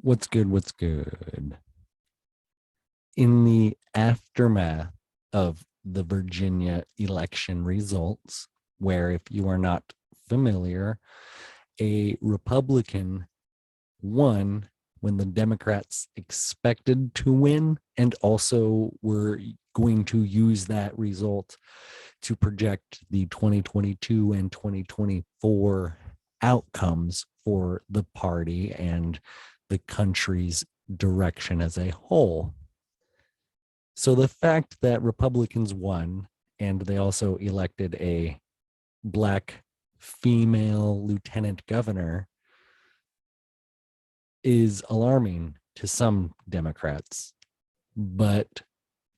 What's good? What's good? In the aftermath of the Virginia election results, where, if you are not familiar, a Republican won when the Democrats expected to win, and also were going to use that result to project the 2022 and 2024 outcomes for the party and the country's direction as a whole. So the fact that Republicans won and they also elected a Black female lieutenant governor is alarming to some Democrats. But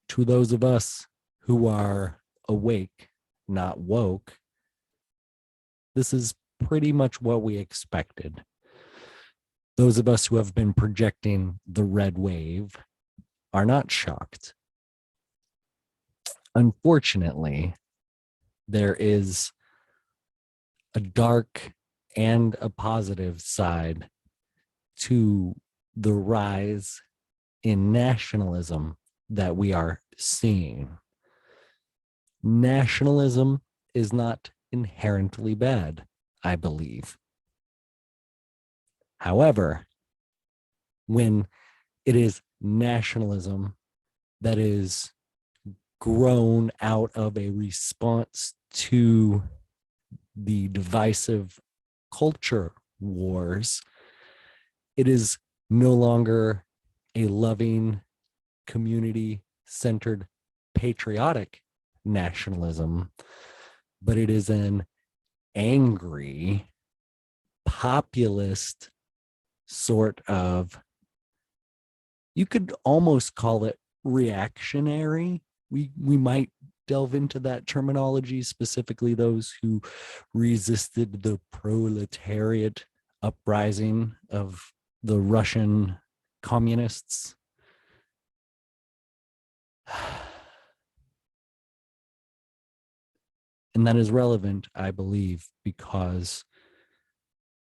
to those of us who are awake, not woke, this is pretty much what we expected. Those of us who have been projecting the red wave are not shocked. Unfortunately, there is a dark and a positive side to the rise in nationalism that we are seeing. Nationalism is not inherently bad, I believe. However, when it is nationalism that is grown out of a response to the divisive culture wars, it is no longer a loving, community-centered, patriotic nationalism, but it is an angry, populist sort of, you could almost call it reactionary. We might delve into that terminology, specifically those who resisted the proletariat uprising of the Russian communists. And that is relevant, I believe, because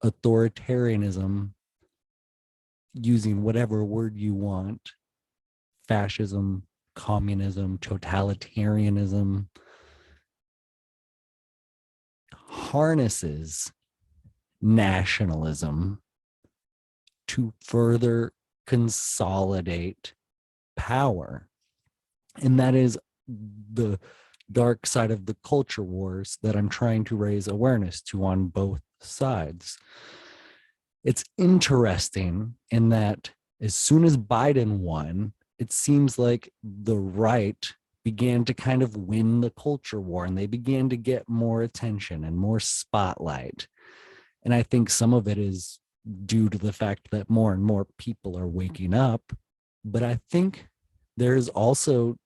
authoritarianism, using whatever word you want, fascism, communism, totalitarianism, harnesses nationalism to further consolidate power. And that is the dark side of the culture wars that I'm trying to raise awareness to on both sides. It's interesting in that as soon as Biden won, it seems like the right began to kind of win the culture war, and they began to get more attention and more spotlight. And I think some of it is due to the fact that more and more people are waking up. But I think there's also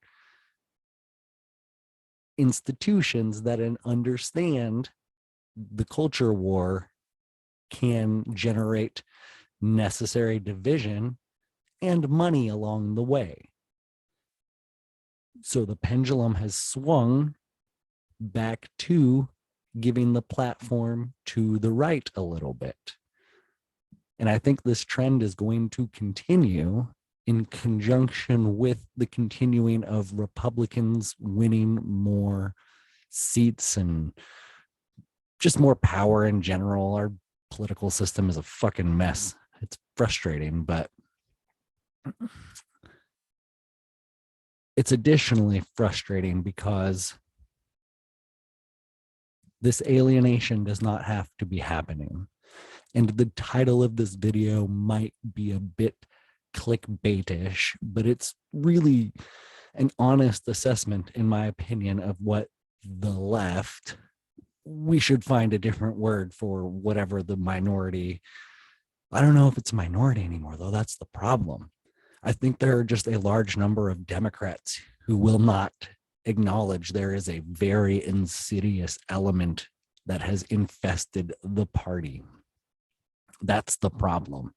institutions that understand the culture war can generate necessary division and money along the way. So the pendulum has swung back to giving the platform to the right a little bit. And I think this trend is going to continue in conjunction with the continuing of Republicans winning more seats and just more power in general. Our political system is a fucking mess. It's frustrating, but it's additionally frustrating because this alienation does not have to be happening. And the title of this video might be a bit clickbaitish, but it's really an honest assessment, in my opinion, of what the left, we should find a different word for whatever the minority. I don't know if it's a minority anymore, though. That's the problem. I think there are just a large number of Democrats who will not acknowledge there is a very insidious element that has infested the party. That's the problem.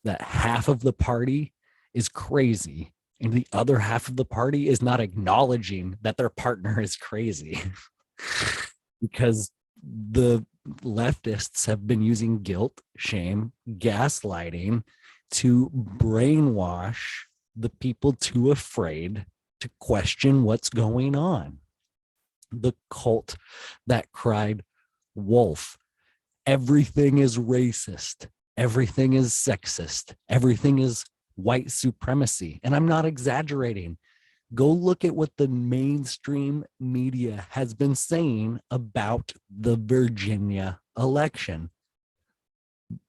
That half of the party is crazy, and the other half of the party is not acknowledging that their partner is crazy. Because the leftists have been using guilt, shame, gaslighting to brainwash the people too afraid to question what's going on. The cult that cried wolf, everything is racist, everything is sexist, everything is white supremacy. And I'm not exaggerating. Go look at what the mainstream media has been saying about the Virginia election.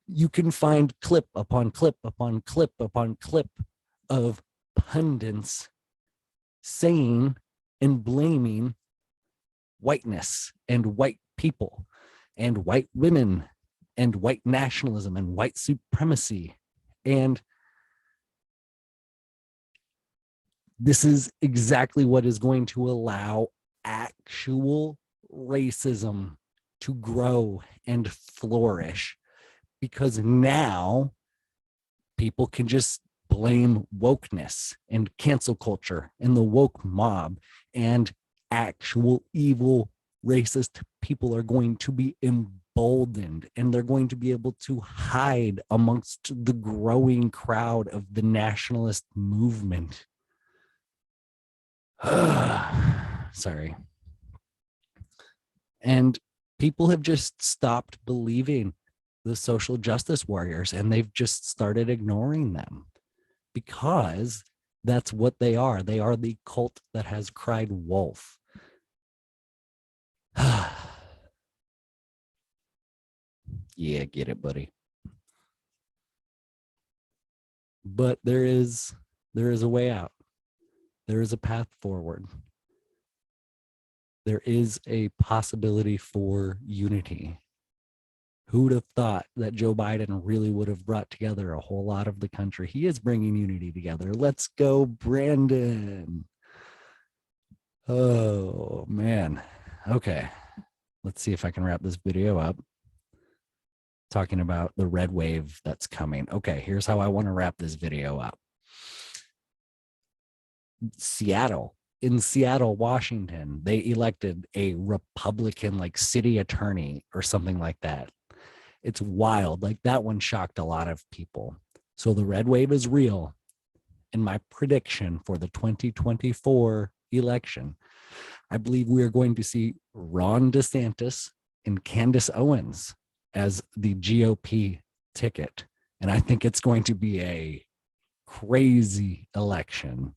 You can find clip upon clip upon clip upon clip of pundits saying and blaming whiteness and white people and white women and white nationalism and white supremacy. And this is exactly what is going to allow actual racism to grow and flourish, because now people can just blame wokeness and cancel culture and the woke mob, and actual evil racist people are going to be emboldened, and they're going to be able to hide amongst the growing crowd of the nationalist movement. Sorry. And people have just stopped believing the social justice warriors, and they've just started ignoring them, because that's what they are. They are the cult that has cried wolf. Yeah, get it, buddy. But there is a way out. There is a path forward. There is a possibility for unity. Who would have thought that Joe Biden really would have brought together a whole lot of the country? He is bringing unity together. Let's go, Brandon. Oh, man. Okay. Let's see if I can wrap this video up. Talking about the red wave that's coming. Okay, here's how I want to wrap this video up. In Seattle, Washington, they elected a Republican like city attorney or something like that. It's wild. Like, that one shocked a lot of people. So the red wave is real. And my prediction for the 2024 election, I believe we are going to see Ron DeSantis and Candace Owens as the GOP ticket. And I think it's going to be a crazy election,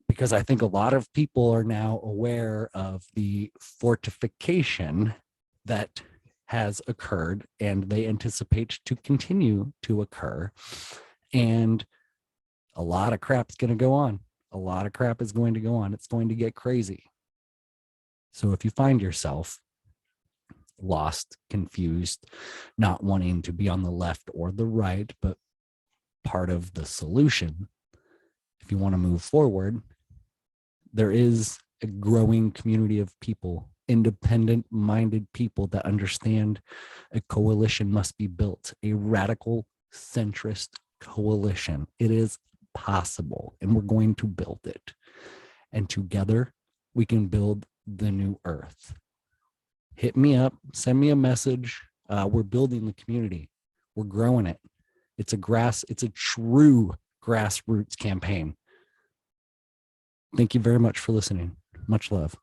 because I think a lot of people are now aware of the fortification that has occurred, and they anticipate to continue to occur. And a lot of crap's going to go on. A lot of crap is going to go on. It's going to get crazy. So if you find yourself lost, confused, not wanting to be on the left or the right, but part of the solution, if you want to move forward, there is a growing community of people, independent-minded people that understand a coalition must be built, a radical centrist coalition. It is possible, and we're going to build it. And together, we can build the new earth. Hit me up, send me a message. We're building the community. We're growing it. It's a true grassroots campaign. Thank you very much for listening. Much love.